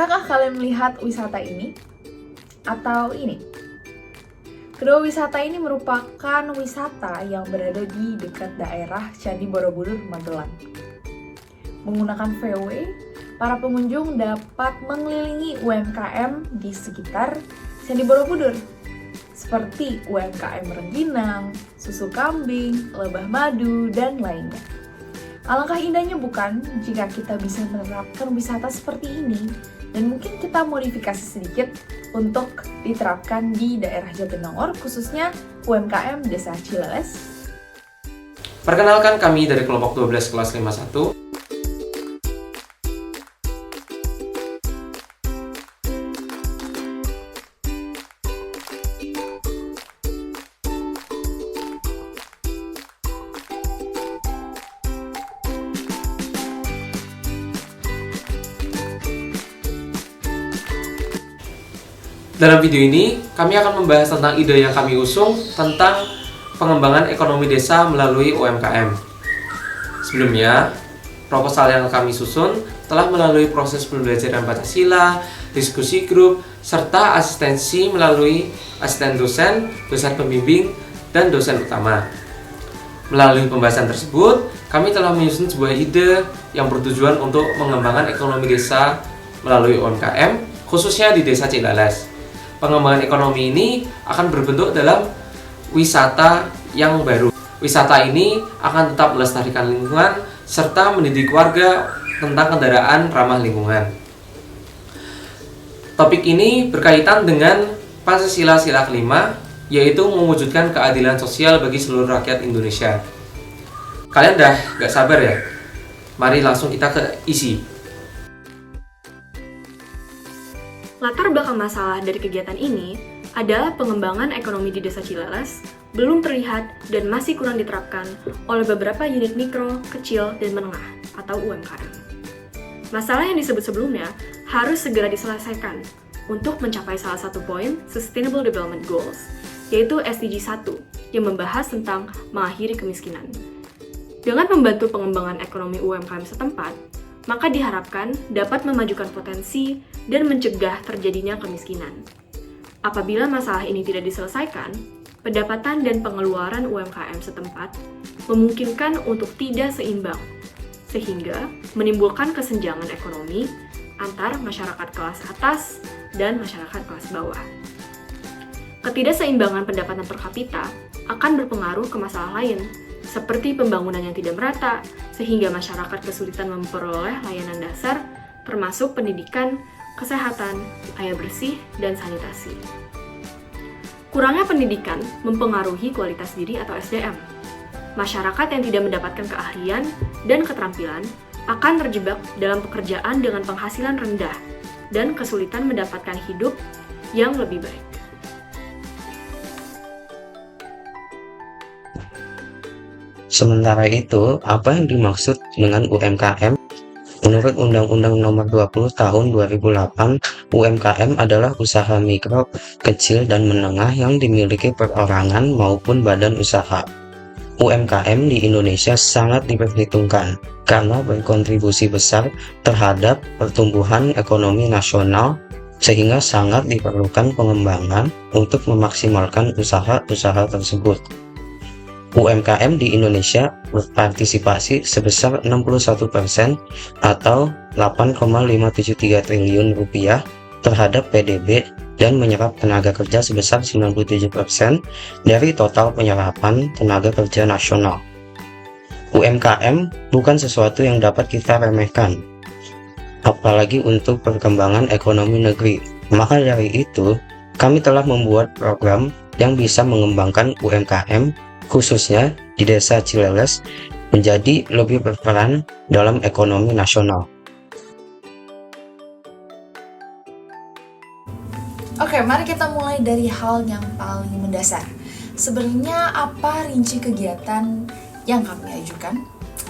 Pernahkah kalian melihat wisata ini? Atau ini? Kedua wisata ini merupakan wisata yang berada di dekat daerah Candi Borobudur, Magelang. Menggunakan VW, para pengunjung dapat mengelilingi UMKM di sekitar Candi Borobudur, seperti UMKM rengginang, susu kambing, lebah madu, dan lainnya. Alangkah indahnya bukan jika kita bisa menerapkan wisata seperti ini, dan mungkin kita modifikasi sedikit untuk diterapkan di daerah Jatinangor, khususnya UMKM Desa Cileles. Perkenalkan, kami dari kelompok 12 kelas 51. Dalam video ini, kami akan membahas tentang ide yang kami usung tentang pengembangan ekonomi desa melalui UMKM. Sebelumnya, proposal yang kami susun telah melalui proses pembelajaran Pancasila, diskusi grup, serta asistensi melalui asisten dosen, dosen pembimbing, dan dosen utama. Melalui pembahasan tersebut, kami telah menyusun sebuah ide yang bertujuan untuk mengembangkan ekonomi desa melalui UMKM, khususnya di Desa Cileles. Pengembangan ekonomi ini akan berbentuk dalam wisata yang baru. Wisata ini akan tetap melestarikan lingkungan serta mendidik warga tentang kendaraan ramah lingkungan. Topik ini berkaitan dengan Pancasila sila kelima, yaitu mewujudkan keadilan sosial bagi seluruh rakyat Indonesia. Kalian udah gak sabar ya? Mari langsung kita ke isi. Latar belakang masalah dari kegiatan ini adalah pengembangan ekonomi di Desa Cileles belum terlihat dan masih kurang diterapkan oleh beberapa unit mikro, kecil, dan menengah atau UMKM. Masalah yang disebut sebelumnya harus segera diselesaikan untuk mencapai salah satu poin Sustainable Development Goals, yaitu SDG 1 yang membahas tentang mengakhiri kemiskinan. Dengan membantu pengembangan ekonomi UMKM setempat, maka diharapkan dapat memajukan potensi dan mencegah terjadinya kemiskinan. Apabila masalah ini tidak diselesaikan, pendapatan dan pengeluaran UMKM setempat memungkinkan untuk tidak seimbang, sehingga menimbulkan kesenjangan ekonomi antar masyarakat kelas atas dan masyarakat kelas bawah. Ketidakseimbangan pendapatan per kapita akan berpengaruh ke masalah lain, seperti pembangunan yang tidak merata, sehingga masyarakat kesulitan memperoleh layanan dasar, termasuk pendidikan, kesehatan, air bersih, dan sanitasi. Kurangnya pendidikan mempengaruhi kualitas diri atau SDM. Masyarakat yang tidak mendapatkan keahlian dan keterampilan akan terjebak dalam pekerjaan dengan penghasilan rendah dan kesulitan mendapatkan hidup yang lebih baik. Sementara itu, apa yang dimaksud dengan UMKM? Menurut Undang-Undang Nomor 20 Tahun 2008, UMKM adalah usaha mikro, kecil, dan menengah yang dimiliki perorangan maupun badan usaha. UMKM di Indonesia sangat diperhitungkan karena berkontribusi besar terhadap pertumbuhan ekonomi nasional, sehingga sangat diperlukan pengembangan untuk memaksimalkan usaha-usaha tersebut. UMKM di Indonesia berpartisipasi sebesar 61% atau 8,573 triliun rupiah terhadap PDB dan menyerap tenaga kerja sebesar 97% dari total penyerapan tenaga kerja nasional. UMKM bukan sesuatu yang dapat kita remehkan, apalagi untuk perkembangan ekonomi negeri. Maka dari itu, kami telah membuat program yang bisa mengembangkan UMKM khususnya di Desa Cileles menjadi lebih berperan dalam ekonomi nasional. Oke, mari kita mulai dari hal yang paling mendasar. Sebenarnya apa rinci kegiatan yang kami ajukan?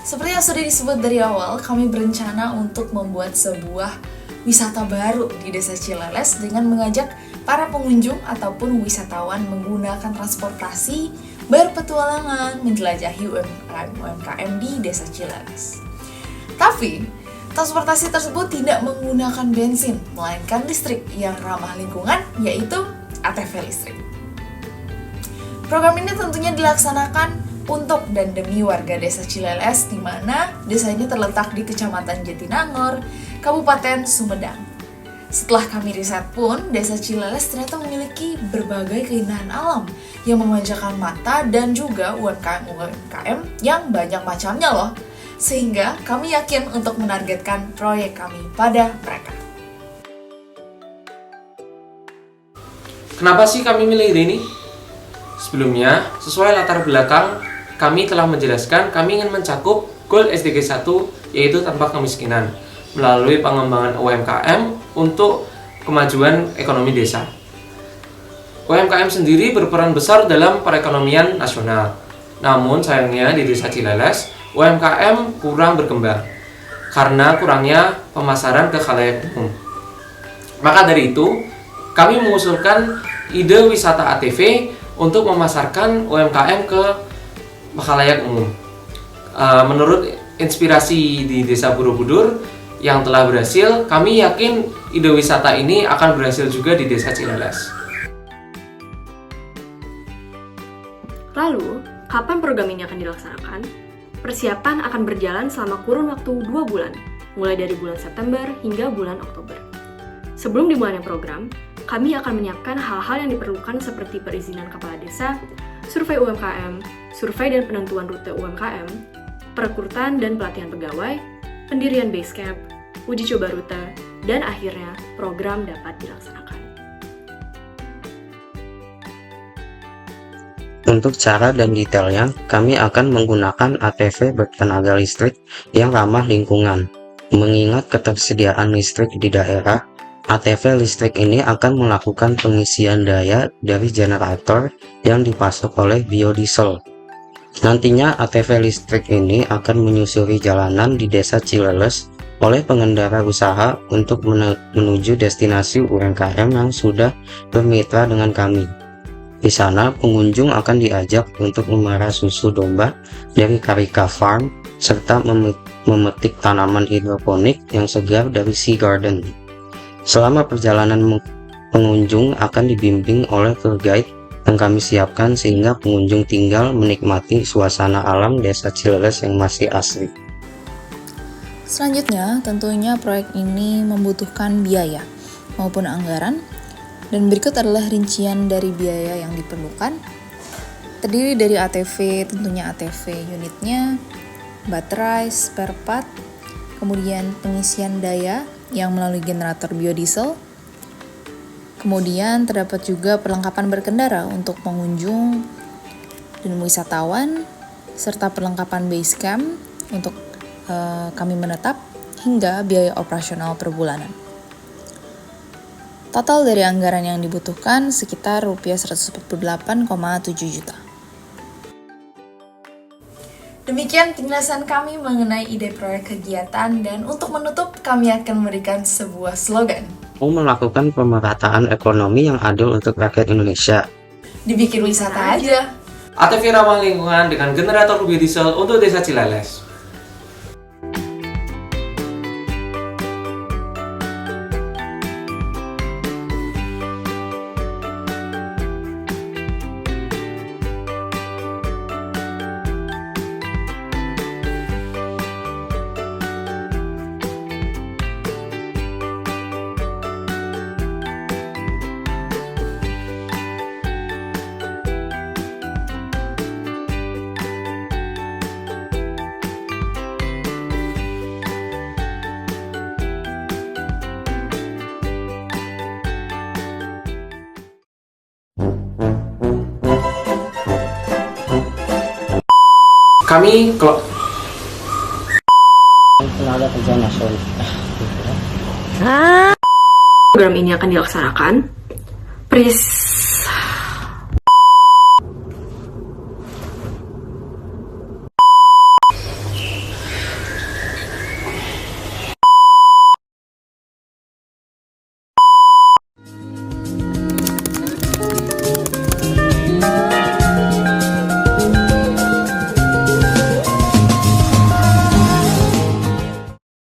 Seperti yang sudah disebut dari awal, kami berencana untuk membuat sebuah wisata baru di Desa Cileles dengan mengajak para pengunjung ataupun wisatawan menggunakan transportasi berpetualangan menjelajahi UMKM di Desa Cileles. Tapi Transportasi tersebut tidak menggunakan bensin, melainkan listrik yang ramah lingkungan, yaitu ATV listrik. Program ini tentunya dilaksanakan untuk dan demi warga desa Cileles, di mana desanya terletak di Kecamatan Jatinangor, Kabupaten Sumedang. Setelah kami riset pun, desa Cileles ternyata memiliki berbagai keindahan alam yang memanjakan mata dan juga UMKM-UMKM yang banyak macamnya loh. Sehingga kami yakin untuk menargetkan proyek kami pada mereka. Kenapa sih kami milih ide ini? Sebelumnya, sesuai latar belakang, kami telah menjelaskan kami ingin mencakup goal SDG 1, yaitu tanpa kemiskinan, melalui pengembangan UMKM untuk kemajuan ekonomi desa. UMKM sendiri berperan besar dalam perekonomian nasional. Namun sayangnya di desa Cileles, UMKM kurang berkembang karena kurangnya pemasaran ke khalayak umum. Maka dari itu, kami mengusulkan ide wisata ATV untuk memasarkan UMKM ke khalayak umum. Menurut inspirasi di Desa Borobudur yang telah berhasil, kami yakin ide wisata ini akan berhasil juga di Desa Cileles. Lalu, kapan program ini akan dilaksanakan? Persiapan akan berjalan selama kurun waktu 2 bulan, mulai dari bulan September hingga bulan Oktober. Sebelum dimulainya program, kami akan menyiapkan hal-hal yang diperlukan seperti perizinan kepala desa, survei UMKM, survei dan penentuan rute UMKM, perekrutan dan pelatihan pegawai, pendirian base camp, uji coba rute, dan akhirnya program dapat dilaksanakan. Untuk cara dan detailnya, kami akan menggunakan ATV bertenaga listrik yang ramah lingkungan. Mengingat ketersediaan listrik di daerah, ATV listrik ini akan melakukan pengisian daya dari generator yang dipasok oleh biodiesel. Nantinya ATV listrik ini akan menyusuri jalanan di desa Cileles oleh pengendara usaha untuk menuju destinasi UMKM yang sudah bermitra dengan kami. Di sana, pengunjung akan diajak untuk memerah susu domba dari Karika Farm serta memetik tanaman hidroponik yang segar dari Sea Garden. Selama perjalanan, pengunjung akan dibimbing oleh tour guide yang kami siapkan sehingga pengunjung tinggal menikmati suasana alam desa Cileles yang masih asri. Selanjutnya, tentunya proyek ini membutuhkan biaya maupun anggaran. Dan berikut adalah rincian dari biaya yang diperlukan. Terdiri dari ATV, tentunya ATV unitnya, baterai, spare part, kemudian pengisian daya yang melalui generator biodiesel. Kemudian terdapat juga perlengkapan berkendara untuk pengunjung dan wisatawan, serta perlengkapan base camp untuk kami menetap, hingga biaya operasional per bulanan. Total dari anggaran yang dibutuhkan sekitar rupiah 148,7 juta. Demikian penjelasan kami mengenai ide proyek kegiatan, dan untuk menutup kami akan memberikan sebuah slogan. Mau melakukan pemerataan ekonomi yang adil untuk rakyat Indonesia. Dibikin wisata aja. ATV ramah lingkungan dengan generator biodiesel untuk Desa Cileles. Kami Tenaga kerja nasional. Program ini akan dilaksanakan.